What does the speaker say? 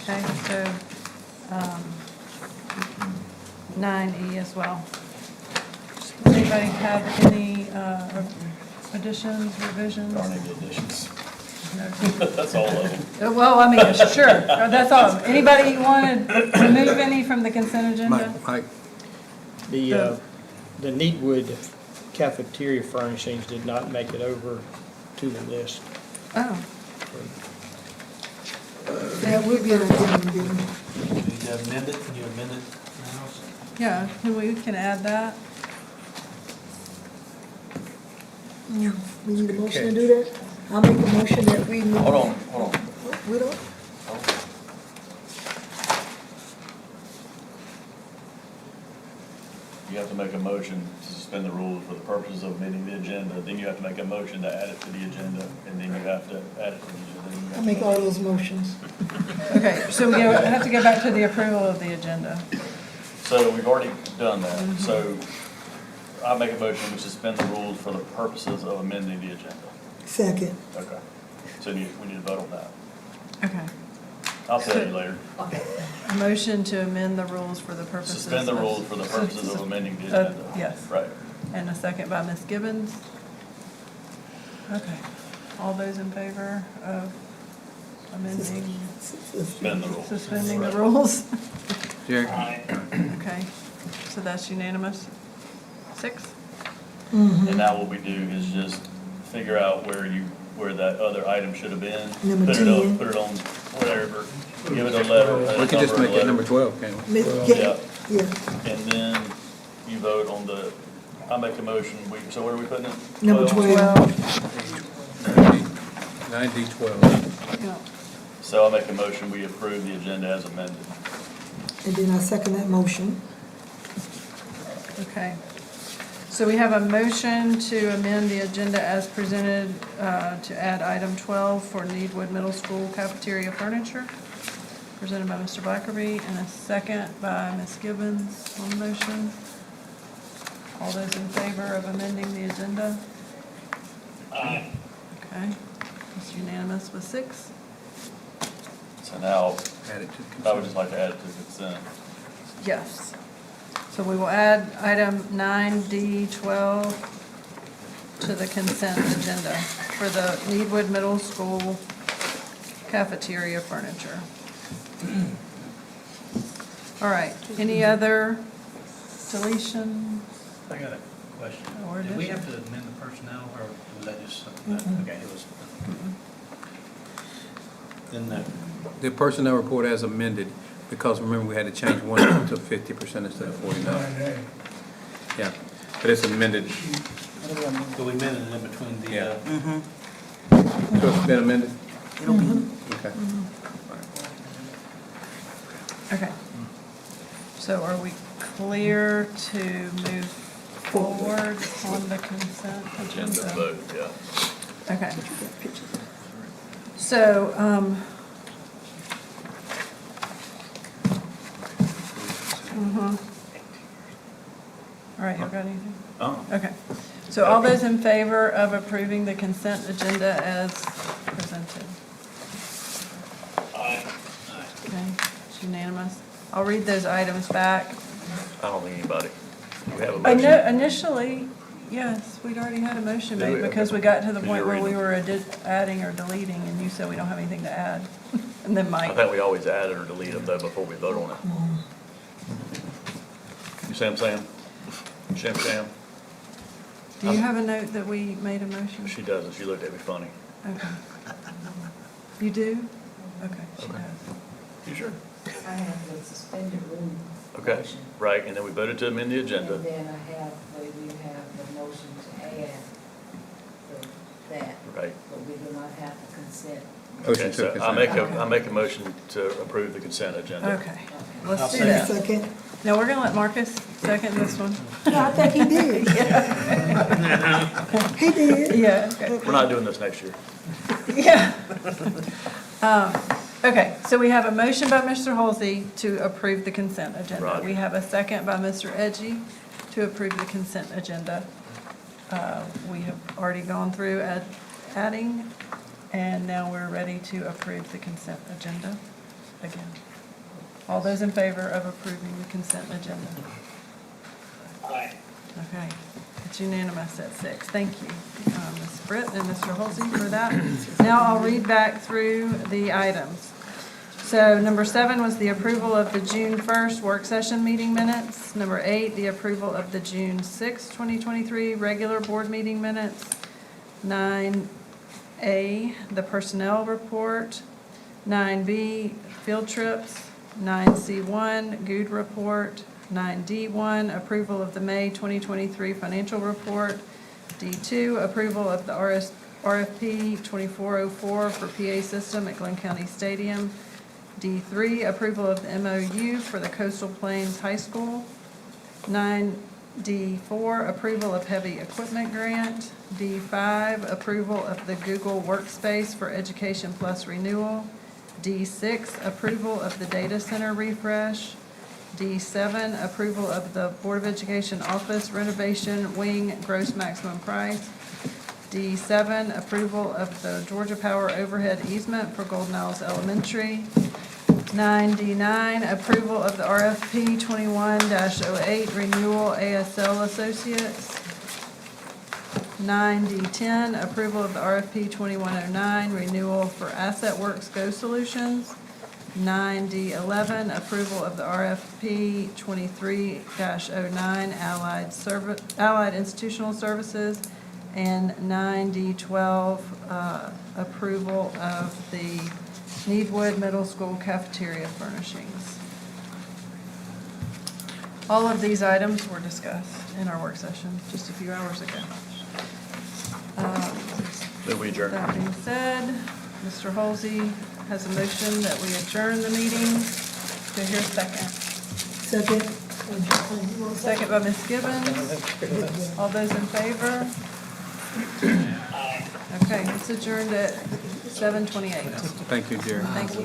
Okay, so 9E as well. Does anybody have any additions, revisions? Darn any additions. No. That's all of them. Well, I mean, sure, that's all. Anybody want to remove any from the consent agenda? Mike, The Neatwood cafeteria furnishings did not make it over to the list. Oh, That would be an agenda. You need to amend it, can you amend it now? yeah, we can add that. We need a motion to do that? I'll make a motion that we move. Hold on. We don't? You have to make a motion to suspend the rules for the purposes of amending the agenda, then you have to make a motion to add it to the agenda, and then you have to add it to the agenda. then you have I'll to- make all those motions. Okay, so we have to go back to the approval of the agenda. So we've already done that, so I make a motion to suspend the rules for the purposes of amending the agenda. Second. Okay. So we need to vote on that. Okay. I'll tell you later. A motion to amend the rules for the purposes. Suspend the of- rules for the purposes of amending the agenda. Yes. Right. And a second by Ms. Gibbons. Okay. All those in favor of amending, Suspend the rules. suspending the Right. rules? Jerry, Okay, so that's unanimous. 6? And now what we do is just figure out where that other item should have been. Number Put it 10. on, put it on whatever, give it a letter. we can just number, make a it number letter. 12, can't we? Yeah. And then you vote on the, I make a motion, so what are we putting in? Number 12. 9D12. Yeah. So I make a motion, we approve the agenda as amended. And then I second that motion. Okay. So we have a motion to amend the agenda as presented to add item 12 for Needwood Middle School cafeteria furniture, presented by Mr. Blackerby, and a second by Ms. Gibbons on the motion. All those in favor of amending the agenda? Aye. Okay, it's unanimous with 6. So now, Add it to the I would consent. just like to add it to consent. Yes. So we will add item 9D12 to the consent agenda for the Needwood Middle School cafeteria furniture. All right, any other deletion? I got a question. Or Did we addition? have to amend the personnel, or was that just, okay, it was. Then The personnel report as amended, because remember, we had to change one to 50% instead of 49. Yeah, but it's amended. so we amended it in between the, Yeah. So it's been amended? Okay. Okay. So are we clear to move forward on the consent Agenda agenda? vote, yeah. Okay. So, all right, you got anything? Oh. Okay. So all those in favor of approving the consent agenda as presented? Okay, it's unanimous. I'll read those items back. I don't think anybody, we have a I motion. know, initially, yes, we'd already had a motion Did made we? because Okay. we got to the Because point you're where we reading. were adding or deleting, and you said we don't have anything to add. And then I Mike, think we always add it or delete them though before we vote on it. You see what I'm saying? Sham sham? do you have a note that we made a motion? She doesn't, she looked at me funny. Okay. You do? Okay, she Okay. does. You sure? I have the suspended rule. Okay, motion. right, and then we voted to amend the And agenda. then we have the motion to add that, Right. but we do not have the consent. Motion Okay, to so consent. I make a motion to approve the consent agenda. Okay, let's I'll do second. that. Second. Now, we're gonna let Marcus second this one. No, I think he did. He did. Yeah, okay. We're not doing this next year. Yeah. Okay, so we have a motion by Mr. Halsey to approve the consent agenda. Roger. We have a second by Mr. Edgy to approve the consent agenda. We have already gone through adding, and now we're ready to approve the consent agenda. again. All those in favor of approving the consent agenda? Aye. Okay, it's unanimous at 6. Thank you, Ms. Britt and Mr. Halsey for that. Now I'll read back through the items. So number 7 was the approval of the June 1st work session meeting minutes. Number 8, the approval of the June 6, 2023 regular board meeting minutes. 9A, the personnel report. 9B, field trips. 9C1, GOOD report. 9D1, approval of the May 2023 financial report. D2, approval of the RFP 2404 for PA system at Glynn County Stadium. D3, approval of the MOU for the Coastal Plains High School. 9D4, approval of heavy equipment grant. D5, approval of the Google Workspace for Education Plus renewal. D6, approval of the data center refresh. D7, approval of the Board of Education office renovation wing gross maximum price. D7, approval of the Georgia Power overhead easement for Golden Isles Elementary. 9D9, approval of the RFP 21-08 renewal ASL Associates. 9D10, approval of the RFP 2109 renewal for Asset Works Go Solutions. 9D11, approval of the RFP 23-09 Allied Institutional Services. And 9D12, approval of the Needwood Middle School cafeteria furnishings. All of these items were discussed in our work session just a few hours ago. Then we adjourn. That being said, Mr. Halsey has a motion that we adjourn the meeting. Do I hear a second? Second. Second by Ms. Gibbons. All those in favor? Okay, it's adjourned at 7:28. Thank you, Jerry. Thank you.